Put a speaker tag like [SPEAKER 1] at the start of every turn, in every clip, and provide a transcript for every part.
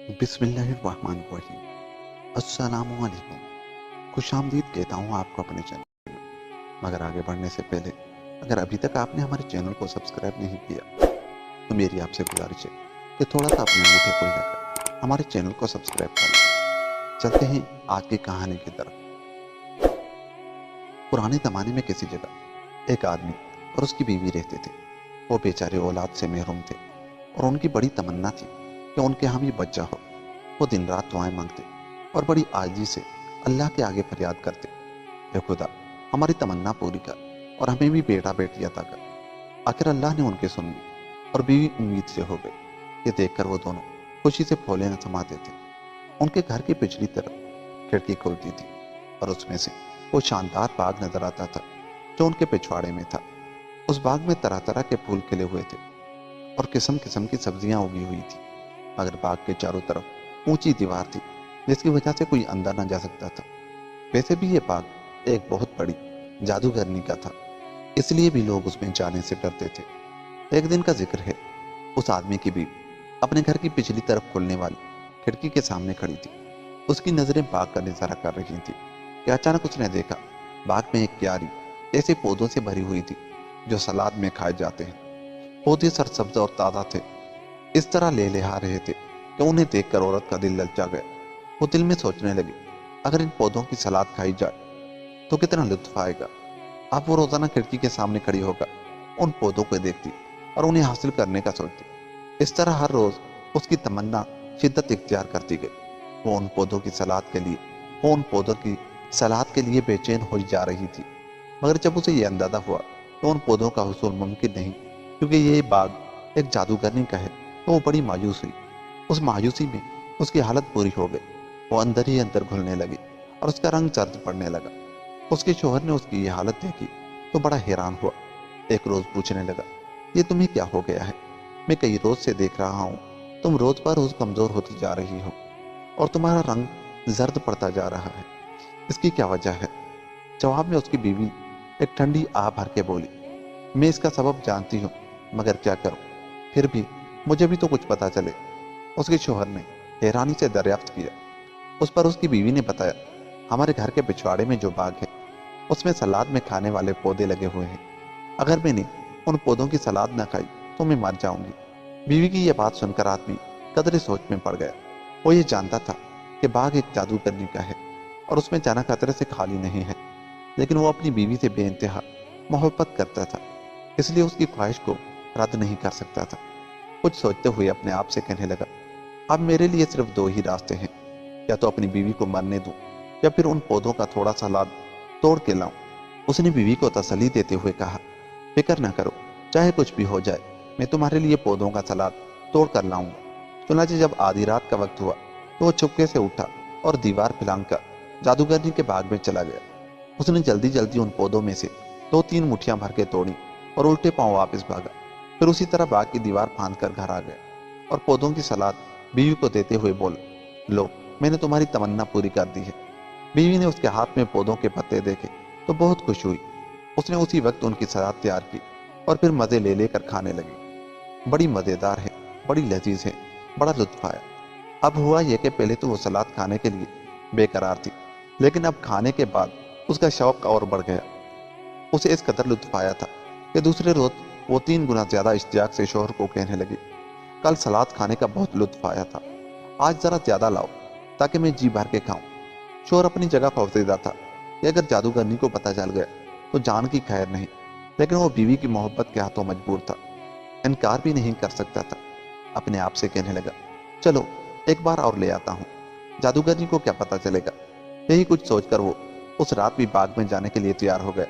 [SPEAKER 1] بسم اللہ الرحمن الرحیم۔ السلام علیکم، خوش آمدید کہتا ہوں آپ کو اپنے چینل میں۔ مگر آگے بڑھنے سے پہلے اگر ابھی تک آپ نے ہمارے چینل کو سبسکرائب نہیں کیا تو میری آپ سے گزارش ہے کہ تھوڑا سا اپنے انگوٹھے کو ہلا کر ہمارے چینل کو سبسکرائب کر لیں۔ چلتے ہیں آج کی کہانی کی طرف۔ پرانے زمانے میں کسی جگہ ایک آدمی اور اس کی بیوی رہتے تھے۔ وہ بیچارے اولاد سے محروم تھے اور ان کی بڑی تمنا تھی کہ ان کے ہاں بھی بچہ ہو۔ وہ دن رات دعائیں مانگتے اور بڑی عاجزی سے اللہ کے آگے فریاد کرتے، اے خدا ہماری تمنا پوری کر اور ہمیں بھی بیٹا بیٹی عطا کر۔ آخر اللہ نے ان کی سن لی اور بیوی امید سے ہو گئی۔ یہ دیکھ کر وہ دونوں خوشی سے پھولے نہ سماتے تھے۔ ان کے گھر کی پچھلی طرف کھڑکی کھلتی تھی اور اس میں سے وہ شاندار باغ نظر آتا تھا جو ان کے پچھواڑے میں تھا۔ اس باغ میں طرح طرح کے پھول کھلے ہوئے تھے اور قسم قسم کی سبزیاں اگی ہوئی تھی، مگر باغ کے چاروں طرف اونچی دیوار تھی جس کی وجہ سے کوئی اندر نہ جا سکتا تھا۔ ویسے بھی یہ باغ ایک بہت بڑی جادوگرنی کا تھا، اس لیے بھی لوگ اس میں جانے سے ڈرتے تھے۔ ایک دن کا ذکر ہے، اس آدمی کی بیوی اپنے گھر کی پچھلی طرف کھلنے والی کھڑکی کے سامنے کھڑی تھی۔ اس کی نظریں باغ کا نظارہ کر رہی تھی کہ اچانک اس نے دیکھا باغ میں ایک کیاری ایسے پودوں سے بھری ہوئی تھی جو سلاد میں کھائے جاتے ہیں۔ پودے سرسبز اور تازہ تھے، اس طرح لے لہا رہے تھے کہ انہیں دیکھ کر عورت کا دل للچا گیا۔ وہ دل میں سوچنے لگی، اگر ان پودوں کی سلاد کھائی جائے تو کتنا لطف آئے گا۔ اب وہ روزانہ کھڑکی کے سامنے کھڑی ہو کر ان پودوں کو دیکھتی اور انہیں حاصل کرنے کا سوچتی۔ اس طرح ہر روز اس کی تمنا شدت اختیار کرتی گئی۔ وہ ان پودوں کی سلاد کے لیے بے چین ہو جا رہی تھی، مگر جب اسے یہ اندازہ ہوا کہ ان پودوں کا حصول ممکن نہیں کیونکہ یہ باغ ایک جادوگرنی کا ہے، تو وہ بڑی مایوس ہوئی۔ اس مایوسی میں اس کی حالت بری ہو گئی۔ وہ اندر ہی اندر گھلنے لگی اور اس کا رنگ زرد پڑنے لگا۔ اس کے شوہر نے اس کی یہ حالت دیکھی تو بڑا حیران ہوا۔ ایک روز پوچھنے لگا، یہ تمہیں کیا ہو گیا ہے؟ میں کئی روز سے دیکھ رہا ہوں تم روز پر روز کمزور ہوتی جا رہی ہو اور تمہارا رنگ زرد پڑتا جا رہا ہے، اس کی کیا وجہ ہے؟ جواب میں اس کی بیوی ایک ٹھنڈی آہ بھر کے بولی، میں اس کا سبب جانتی ہوں، مگر کیا کروں، پھر بھی مجھے بھی تو کچھ پتا چلے۔ اس کے شوہر نے حیرانی سے دریافت کیا۔ اس پر اس کی بیوی نے بتایا، ہمارے گھر کے پچھواڑے میں جو باغ ہے اس میں سلاد میں کھانے والے پودے لگے ہوئے ہیں۔ اگر میں نے ان پودوں کی سلاد نہ کھائی تو میں مر جاؤں گی۔ بیوی کی یہ بات سن کر آدمی قدرے سوچ میں پڑ گیا۔ وہ یہ جانتا تھا کہ باغ ایک جادوگرنی کا ہے اور اس میں جانا خطرے سے خالی نہیں ہے، لیکن وہ اپنی بیوی سے بے انتہا محبت کرتا تھا، اس لیے اس کی خواہش کو رد نہیں کر سکتا تھا۔ کچھ سوچتے ہوئے اپنے آپ سے کہنے لگا، اب میرے لیے صرف دو ہی راستے ہیں، یا تو اپنی بیوی کو مرنے دوں یا پھر ان پودوں کا تھوڑا سا لاد توڑ کے لاؤں۔ اس نے بیوی کو تسلی دیتے ہوئے کہا، فکر نہ کرو، چاہے کچھ بھی ہو جائے میں تمہارے لیے پودوں کا سلاد توڑ کر لاؤں گا۔ چنانچہ جب آدھی رات کا وقت ہوا تو وہ چپکے سے اٹھا اور دیوار پھلانگ کر جادوگرنی کے باغ میں چلا گیا۔ اس نے جلدی جلدی ان پودوں میں سے 2-3 مٹھیاں بھر کے توڑی اور الٹے پاؤں واپس بھاگا۔ پھر اسی طرح باغ کی دیوار پھاند کر گھر آ گیا اور پودوں کی سلاد بیوی کو دیتے ہوئے بولا، لو میں نے تمہاری تمنا پوری کر دی ہے۔ بیوی نے اس کے ہاتھ میں پودوں کے پتے دیکھے تو بہت خوش ہوئی۔ اس نے اسی وقت ان کی سلاد تیار کی اور پھر مزے لے لے کر کھانے لگی۔ بڑی مزیدار ہے، بڑی لذیذ ہے، بڑا لطف آیا۔ اب ہوا یہ کہ پہلے تو وہ سلاد کھانے کے لیے بے قرار تھی، لیکن اب کھانے کے بعد اس کا شوق اور بڑھ گیا۔ اسے اس قدر لطف آیا تھا کہ دوسرے روز وہ 3 گنا زیادہ اشتیاق سے شوہر کو کہنے لگی، کل سلاد کھانے کا بہت لطف آیا تھا، آج ذرا زیادہ لاؤ تاکہ میں جی بھر کے کھاؤں۔ شوہر اپنی جگہ خوفزدہ تھا کہ اگر جادوگرنی کو پتہ چل گیا تو جان کی خیر نہیں، لیکن وہ بیوی کی محبت کے ہاتھوں مجبور تھا، انکار بھی نہیں کر سکتا تھا۔ اپنے آپ سے کہنے لگا، چلو ایک بار اور لے آتا ہوں، جادوگرنی کو کیا پتہ چلے گا۔ یہی کچھ سوچ کر وہ اس رات بھی باغ میں جانے کے لیے تیار ہو گئے۔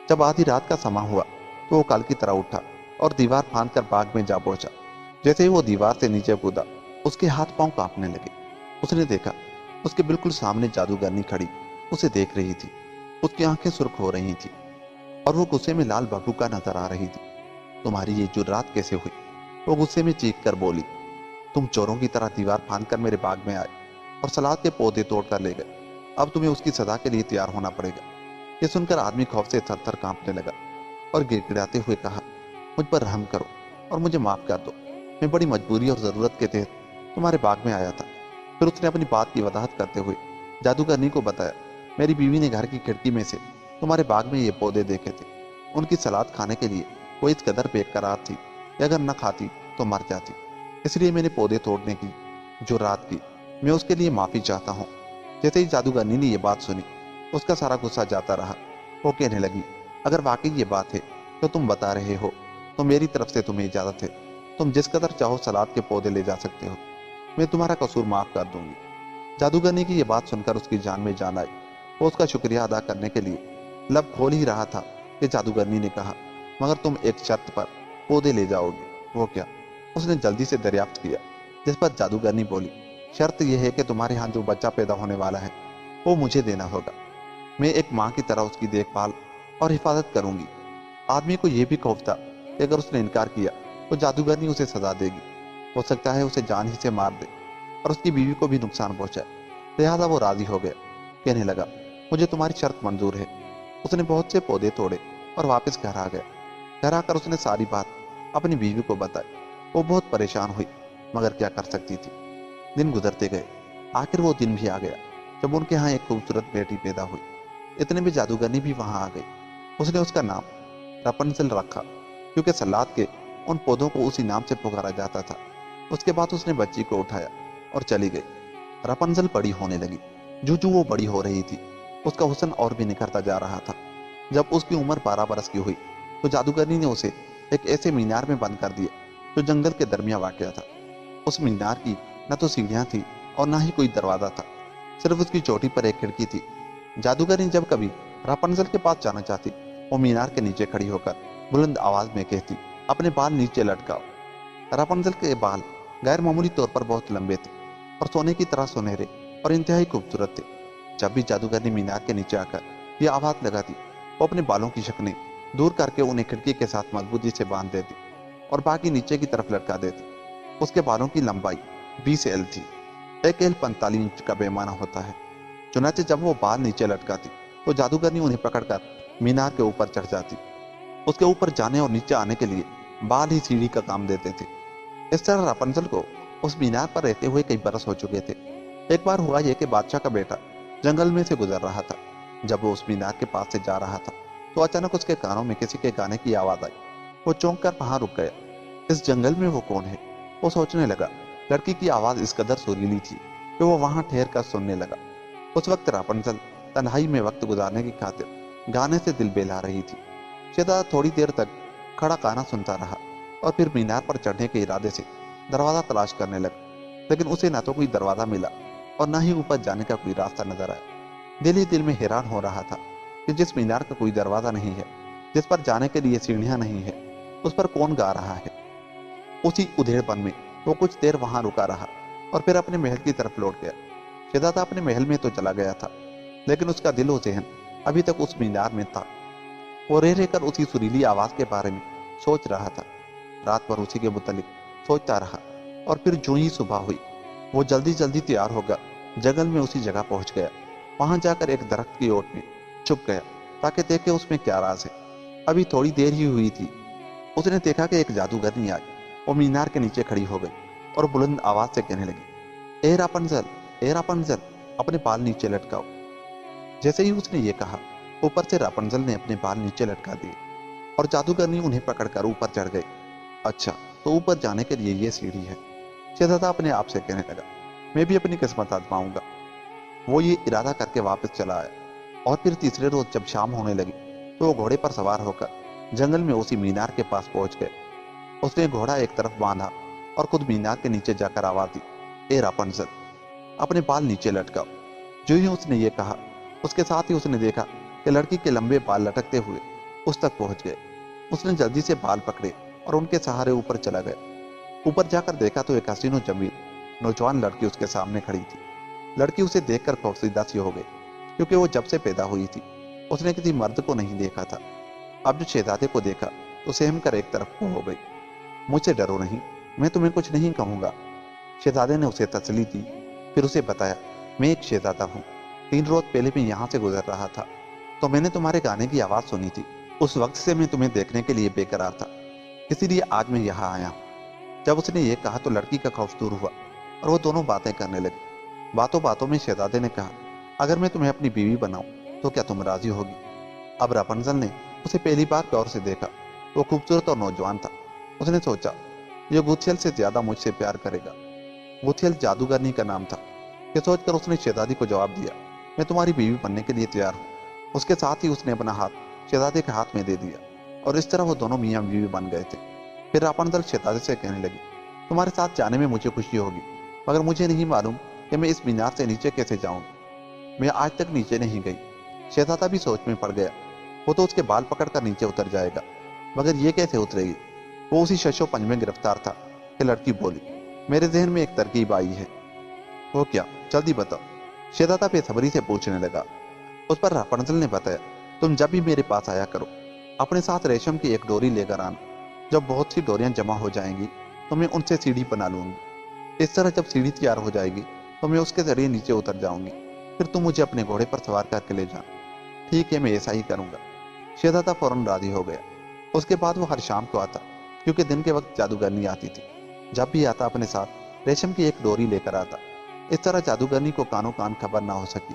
[SPEAKER 1] جب آدھی رات کا سما ہوا تو وہ کل کی طرح اٹھا اور دیوار پھاند کر باغ میں جا پہنچا۔ جیسے ہی وہ دیوار سے نیچے کودا اس کے ہاتھ پاؤں کانپنے لگے۔ اس نے دیکھا اس کے بالکل سامنے جادوگرنی کھڑی اسے دیکھ رہی تھی۔ اس کی آنکھیں سرخ ہو رہی تھی اور وہ غصے میں لال بھگوکا نظر آ رہی تھی۔ تمہاری یہ جرات کیسے ہوئی؟ وہ غصے میں چیخ کر بولی، تم چوروں کی طرح دیوار پھاند کر میرے باغ میں آئے اور سلاد کے پودے توڑ کر لے گئے، اب تمہیں اس کی سزا کے لیے تیار ہونا پڑے گا۔ یہ سن کر آدمی خوف سے تھر تھر کانپنے لگا اور گڑ گڑاتے ہوئے کہا، مجھ پر رحم کرو اور مجھے معاف کر دو، میں بڑی مجبوری اور ضرورت کے تحت तुम्हारे बाग में आया था। फिर उसने अपनी बात की वजाहत करते हुए जादूगरनी को बताया, मेरी बीवी ने घर की खिड़की में से तुम्हारे बाग में ये पौधे देखे थे। उनकी सलाद खाने के लिए वो इस कदर बेकरार थी कि अगर न खाती तो मर जाती। इसलिए मैंने पौधे तोड़ने की जुर्रात की। मैं उसके लिए माफी चाहता हूँ। जैसे ही जादूगरनी ने यह बात सुनी, उसका सारा गुस्सा जाता रहा। वो कहने लगी, अगर वाकई ये बात है तो तुम बता रहे हो तो मेरी तरफ से तुम्हें इजाजत है। तुम जिस कदर चाहो सलाद के पौधे ले जा सकते हो। मैं तुम्हारा कसूर माफ कर दूंगी। जादूगरनी की यह बात सुनकर उसकी जान में जान आई। वो उसका शुक्रिया अदा करने के लिए लब खोल ही रहा था कि जादूगरनी ने कहा, मगर तुम एक शर्त पर पौधे ले जाओगे। वो क्या? उसने जल्दी से दरियाफ्त किया, जिस पर जादूगरनी बोली, शर्त यह है कि तुम्हारे यहाँ जो बच्चा पैदा होने वाला है वो मुझे देना होगा। मैं एक माँ की तरह उसकी देखभाल और हिफाजत करूंगी। आदमी को यह भी खौफ था कि अगर उसने इनकार किया तो जादूगरनी उसे सजा देगी। हो सकता है उसे जान ही से मार दे और उसकी बीवी को भी नुकसान पहुंचाए। लिहाजा वो राजी हो गया। कहने लगा, मुझे तुम्हारी शर्त मंजूर है। उसने बहुत से पौधे तोड़े और वापस घर आ गया। घर आकर उसने सारी बात अपनी बीवी को बताई। वो बहुत परेशान हुई, मगर क्या कर सकती थी। दिन गुजरते गए। आखिर वो दिन भी आ गया जब उनके यहाँ एक खूबसूरत बेटी पैदा हुई। इतने में जादूगरनी भी वहां आ गई। उसने उसका नाम रपनजल रखा, क्योंकि सलाद के उन पौधों को उसी नाम से पुकारा जाता था। उसके बाद उसने बच्ची को उठाया और चली गई। रपनजल बड़ी होने लगी। जो वो बड़ी हो रही थी, उसका हुस्न और भी निखरता जा रहा था। जब उसकी उम्र 12 बरस की हुई तो जादूगरनी ने उसे एक ऐसे मीनार में बंद कर दिया जो जंगल के दरमियान वाक़या था। उस मीनार की न तो सीढ़ियां थी और न ही कोई दरवाजा था, सिर्फ उसकी चोटी पर एक खिड़की थी। जादूगरनी जब कभी रापनजल के पास जाना चाहती, वो मीनार के नीचे खड़ी होकर बुलंद आवाज में कहती, अपने बाल नीचे लटकाओ। रापनजल के बाल गैर मामूली तौर पर बहुत लंबे थे और सोने की तरह सुनहरे और इंतहाई खूबसूरत थे। जब भी जादूगरनी मीनार के नीचे आकर यह आवाज लगाती, वो अपने बालों की शक्लें दूर करके उन्हें खिड़की के साथ मजबूती से बांध देती और बाकी नीचे की तरफ लटका देती। उसके बालों की लंबाई 20 एल थी। एक एल 45 इंच का पैमाना होता है। चुनाचे जब वो बाल नीचे लटकाती तो जादूगरनी उन्हें पकड़कर मीनार के ऊपर चढ़ जाती। उसके ऊपर जाने और नीचे आने के लिए बाल ही सीढ़ी का काम देते थे। इस तरह रापनजल को उस मीनार पर रहते हुए कई बरस हो चुके थे। एक बार हुआ यह कि बादशाह का बेटा जंगल में से गुजर रहा था। जब वो उस मीनार के पास से जा रहा था तो अचानक उसके कानों में किसी के गाने की आवाज आई। वो चौंक कर वहां रुक गया। इस जंगल में वो कौन है? वो सोचने लगा। लड़की की आवाज इस कदर सुरीली थी कि वो वहां ठहर कर सुनने लगा। उस वक्त रापनजल तन्हाई में वक्त गुजारने की खातिर गाने से दिल बहला रही थी। शहजादा थोड़ी देर तक खड़ा गाना सुनता रहा और फिर मीनार पर चढ़ने के इरादे से दरवाजा तलाश करने लगा, लेकिन उसे न तो कोई दरवाजा मिला और न ही ऊपर जाने का कोई रास्ता नजर आया। दिल ही दिल में हैरान हो रहा था कि जिस मीनार का कोई दरवाजा नहीं है, जिस पर जाने के लिए सीढ़ियां नहीं है, उस पर कौन गा रहा है। उसी उधेड़पन में वो कुछ देर वहां रुका रहा और फिर अपने महल की तरफ लौट गया। शहजादा अपने महल में तो चला गया था, लेकिन उसका दिल और जहन अभी तक उस मीनार में था। वो रह रहकर उसी सुरीली आवाज के बारे में सोच रहा था। रात भर उसी के मुतालिक सोचता रहा और फिर जो ही सुबह हुई, वो जल्दी जल्दी तैयार होकर जंगल में उसी जगह पहुंच गया। वहां जाकर एक दरख्त की ओट में छुप गया ताकि देखे उसमें क्या राज है। अभी थोड़ी देर ही हुई थी, उसने देखा कि एक जादूगरनी आई। वो मीनार के नीचे खड़ी हो गई और बुलंद आवाज से कहने लगी, ए रापनजल, ए रापनजल, अपने बाल नीचे लटकाओ। जैसे ही उसने ये कहा, ऊपर से रापनजल ने अपने बाल नीचे लटका दिए और जादूगरनी उन्हें पकड़कर ऊपर चढ़ गई। अच्छा, तो ऊपर जाने के लिए ये सीढ़ी है। शहजादा अपने आप से कहने लगा, मैं भी अपनी किस्मत आजमाऊंगा। वो ये इरादा करके वापस चला आया और फिर तीसरे रोज जब शाम होने लगी तो वो घोड़े पर सवार होकर जंगल में उसी मीनार के पास पहुंच गए। उसने घोड़ा एक तरफ बांधा और खुद मीनार के नीचे जाकर आवाज दी, ए रापनजल, अपने बाल नीचे लटकाओ। जो ही उसने ये कहा, उसके साथ ही उसने देखा कि लड़की के लंबे बाल लटकते हुए उस तक पहुंच गए। उसने जल्दी से बाल पकड़े और उनके सहारे ऊपर चला गया। ऊपर जाकर देखा तो एक हसीनो जमील नौजवान लड़की उसके सामने खड़ी थी। लड़की उसे देखकर खौफजदा सी हो गई, क्योंकि वो जब से पैदा हुई थी उसने किसी मर्द को नहीं देखा था। अब जो शहजादे को देखा तो सहम कर एक तरफ को हो गई। मुझसे डरो नहीं, मैं तुम्हें कुछ नहीं कहूंगा। शहजादे ने उसे तसल्ली दी। फिर उसे बताया, मैं एक शहजादा हूँ। 3 रोज पहले मैं यहाँ से गुजर रहा था तो मैंने तुम्हारे गाने की आवाज सुनी थी। उस वक्त से मैं तुम्हें देखने के लिए बेकरार था, इसीलिए आज मैं यहाँ आया हूँ। जब उसने ये कहा तो लड़की का खौफ दूर हुआ और वो दोनों बातें करने लगे। बातों बातों में शहजादे ने कहा, अगर मैं तुम्हें अपनी बीवी बनाऊं तो क्या तुम राजी होगी? अब रापंजल ने उसे पहली बार गौर से देखा। वो खूबसूरत और नौजवान था। उसने सोचा, ये गुथियल से ज्यादा मुझसे प्यार करेगा। गुथियल जादूगरनी का नाम था। ये सोचकर उसने शहजादी को जवाब दिया, मैं तुम्हारी बीवी बनने के लिए तैयार हूँ। उसके साथ ही उसने अपना हाथ शहजादे के हाथ में दे दिया और इस तरह वो दोनों मियाँ बीवी बन गए थे। फिर रापंजल शहजादे से कहने लगी, तुम्हारे साथ जाने में मुझे खुशी होगी, मगर मुझे नहीं मालूम कि मैं इस मीनार से नीचे कैसे जाऊंगी। मैं आज तक नीचे नहीं गई। शहजादा भी सोच में पड़ गया। वो तो उसके बाल पकड़कर नीचे उतर जाएगा, मगर ये कैसे उतरेगी? वो उसी शशो पंज में गिरफ्तार था कि लड़की बोली, मेरे जहन में एक तरकीब आई है। वो क्या? जल्दी बताओ। शहजादा बेसब्री से पूछने लगा। उस पर रापंजल ने बताया, तुम जब भी मेरे पास आया करो, अपने साथ रेशम की एक डोरी लेकर आना। जब बहुत सी डोरियां जमा हो जाएंगी तो मैं उनसे सीढ़ी बना लूंगी। इस तरह जब सीढ़ी तैयार हो जाएगी तो मैं उसके जरिए नीचे उतर जाऊंगी। फिर तुम मुझे अपने घोड़े पर सवार करके ले जाना। ठीक है, मैं ऐसा ही करूंगा। शहजादा फौरन राजी हो गया। उसके बाद वो हर शाम को आता, क्योंकि दिन के वक्त जादूगरनी आती थी। जब भी आता अपने साथ रेशम की एक डोरी लेकर आता। इस तरह जादूगरनी को कानों कान खबर ना हो सकी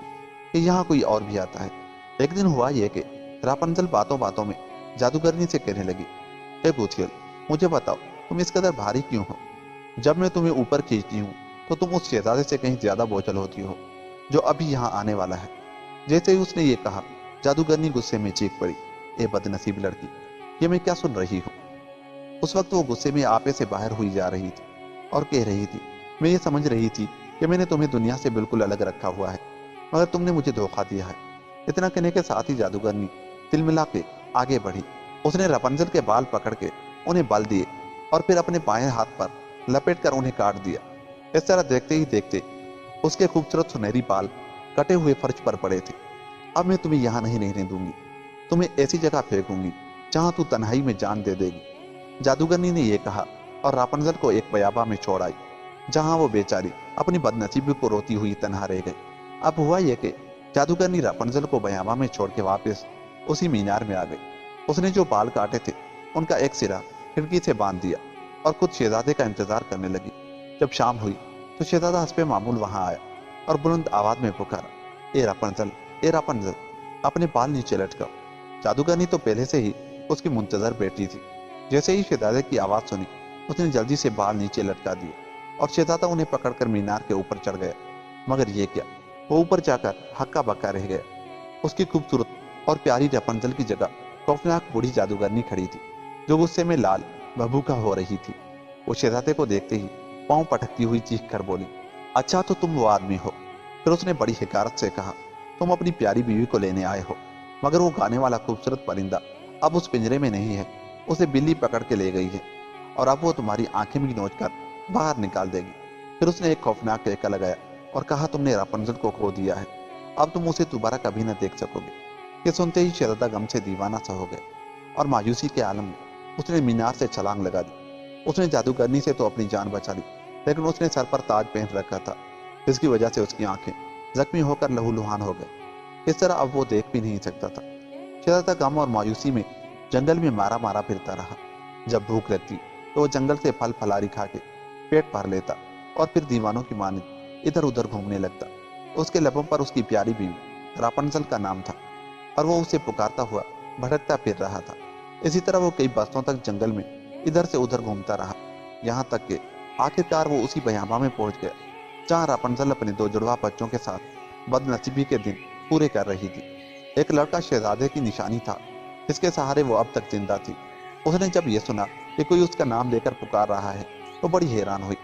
[SPEAKER 1] कि यहाँ कोई और भी आता है। एक दिन हुआ यह कि रापंजल बातों बातों में जादूगरनी से कहने लगी, ए गुथियल, मुझे बताओ तुम इस कदर भारी क्यों हो? जब मैं तुम्हें ऊपर खींचती हूँ तो तुम उस शहजादे से कहीं ज्यादा बोझल होती हो जो अभी यहाँ आने वाला है। जैसे ही उसने ये कहा, जादूगरनी गुस्से में चीख पड़ी, ए बदनसीब लड़की, ये मैं क्या सुन रही हूँ? उस वक्त वो गुस्से में आपे से बाहर हुई जा रही थी और कह रही थी, मैं ये समझ रही थी कि मैंने तुम्हें दुनिया से बिल्कुल अलग रखा हुआ है, मगर तुमने मुझे धोखा दिया है। इतना कहने के साथ ही जादूगरनी तिलमिला के आगे बढ़ी। उसने रापंजल के बाल पकड़ के उन्हें बल दिए और फिर अपने बाएं हाथ पर लपेट कर उन्हें काट दिया। इस तरह देखते ही देखते उसके खूबसूरत सुनहरी बाल कटे हुए फर्श पर पड़े थे। अब मैं तुम्हें यहाँ नहीं रहने दूंगी, तुम्हें ऐसी जगह फेंकूंगी जहां तू तन्हाई में जान दे देगी। जादूगरनी ने यह कहा और रापंजल को एक बयाबा में छोड़ आई, जहां वो बेचारी अपनी बदनसीबी को रोती हुई तन्हा रह गई। अब हुआ यह कि जादूगरनी रापंजल को बयाबा में छोड़ के वापस उसी मीनार में आ गई। उसने जो बाल काटे थे उनका एक सिरा खिड़की से बांध दिया और खुद शहजादे का इंतजार करने लगी। जब शाम हुई तो शहजादा हस्बे मामूल वहां आया और बुलंद आवाज में पुकारा, ए रापंजल, ए रापंजल, अपने बाल नीचे लटकाओ। जादूगरनी तो पहले से ही उसकी मुंतजर बैठी थी। जैसे ही शहजादे की आवाज सुनी, उसने जल्दी से बाल नीचे लटका दिए और शहजादा उन्हें पकड़कर मीनार के ऊपर चढ़ गया। मगर ये क्या, वो ऊपर जाकर हक्का बक्का रह गया। उसकी खूबसूरत और प्यारी रापंजल की जगह खौफनाक बूढ़ी जादूगरनी खड़ी थी, जो गुस्से में लाल भभूका हो रही थी। वो शहजादे को देखते ही पांव पटकती हुई चीख कर बोली, अच्छा तो तुम वो आदमी हो। फिर उसने बड़ी हिकारत से कहा, तुम अपनी प्यारी बीवी को लेने आए हो, मगर वो गाने वाला खूबसूरत परिंदा अब उस पिंजरे में नहीं है। उसे बिल्ली पकड़ के ले गई है और अब वो तुम्हारी आंखें भी नोच कर बाहर निकाल देगी। फिर उसने एक खौफनाक टेका लगाया और कहा, तुमने रापंजल को खो दिया है, अब तुम उसे दोबारा कभी न देख सकोगे। ये सुनते ही शहजादा गम से दीवाना सा हो गया और मायूसी के आलम में उसने मीनार से छलांग लगा दी। उसने जादूगरनी से तो अपनी जान बचा ली, लेकिन उसने सर पर ताज पहन रखा था, जिसकी वजह से उसकी आंखें जख्मी होकर लहूलुहान हो गई। इस तरह अब वो देख भी नहीं सकता था। शहजादा गम और मायूसी में जंगल में मारा मारा फिरता रहा। जब भूख लगती तो वो जंगल से फल फलारी खा के पेट भर लेता और फिर दीवानों की मानिंद इधर उधर घूमने लगता। उसके लबों पर उसकी प्यारी बीवी रापंजल का नाम था और वो उसे पुकारता हुआ भटकता फिर रहा था। इसी तरह वो कई बरसों तक जंगल में इधर से उधर घूमता रहा, यहाँ तक कि आखिरकार वो उसी बयाबा में पहुंच गया जहाँ रापंजल अपने दो जुड़वा बच्चों के साथ बदनसीबी के दिन पूरे कर रही थी। एक लड़का शहजादे की निशानी था, जिसके सहारे वो अब तक जिंदा थी। उसने जब ये सुना कि कोई उसका नाम लेकर पुकार रहा है तो बड़ी हैरान हुई।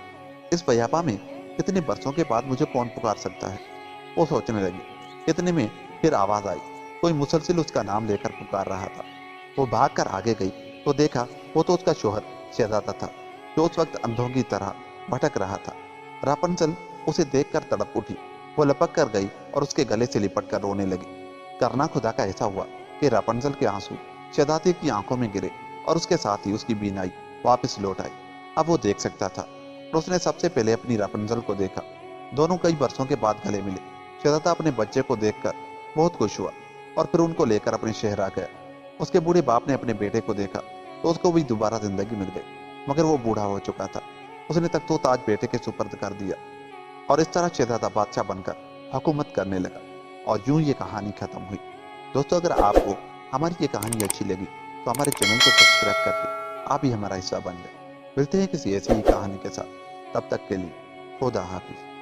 [SPEAKER 1] इस बयाबा में इतने बरसों के बाद मुझे कौन पुकार सकता है, वो सोचने लगी। इतने में फिर आवाज आई, कोई मुसलसिल उसका नाम लेकर पुकार रहा था। वो भागकर आगे गई तो देखा वो तो उसका शोहर शहजादा था, जो उस वक्त अंधों की तरह भटक रहा था। रापंजल उसे देखकर तड़प उठी। वो लपक कर गई और उसके गले से लिपट कर रोने लगी। करना खुदा का ऐसा हुआ कि रापंजल के आंसू शहजादे की आंखों में गिरे और उसके साथ ही उसकी बीनाई वापस लौट आई। अब वो देख सकता था और उसने सबसे पहले अपनी रापंजल को देखा। दोनों कई बरसों के बाद गले मिले। शहजादा अपने बच्चे को देखकर बहुत खुश हुआ और फिर उनको लेकर अपने शहर आ गया। उसके बूढ़े बाप ने अपने बेटे को देखा तो उसको भी दोबारा जिंदगी मिल गई, मगर वो बूढ़ा हो चुका था। उसने तख्तो ताज बेटे के सुपर्द कर दिया और इस तरह शहजादा बादशाह बनकर हुकूमत करने लगा। और यूं ये कहानी खत्म हुई। दोस्तों, अगर आपको हमारी ये कहानी अच्छी लगी तो हमारे चैनल को सब्सक्राइब करके आप भी हमारा हिस्सा बन जाए। मिलते हैं किसी ऐसी ही कहानी के साथ, तब तक के लिए खुदा हाफिज।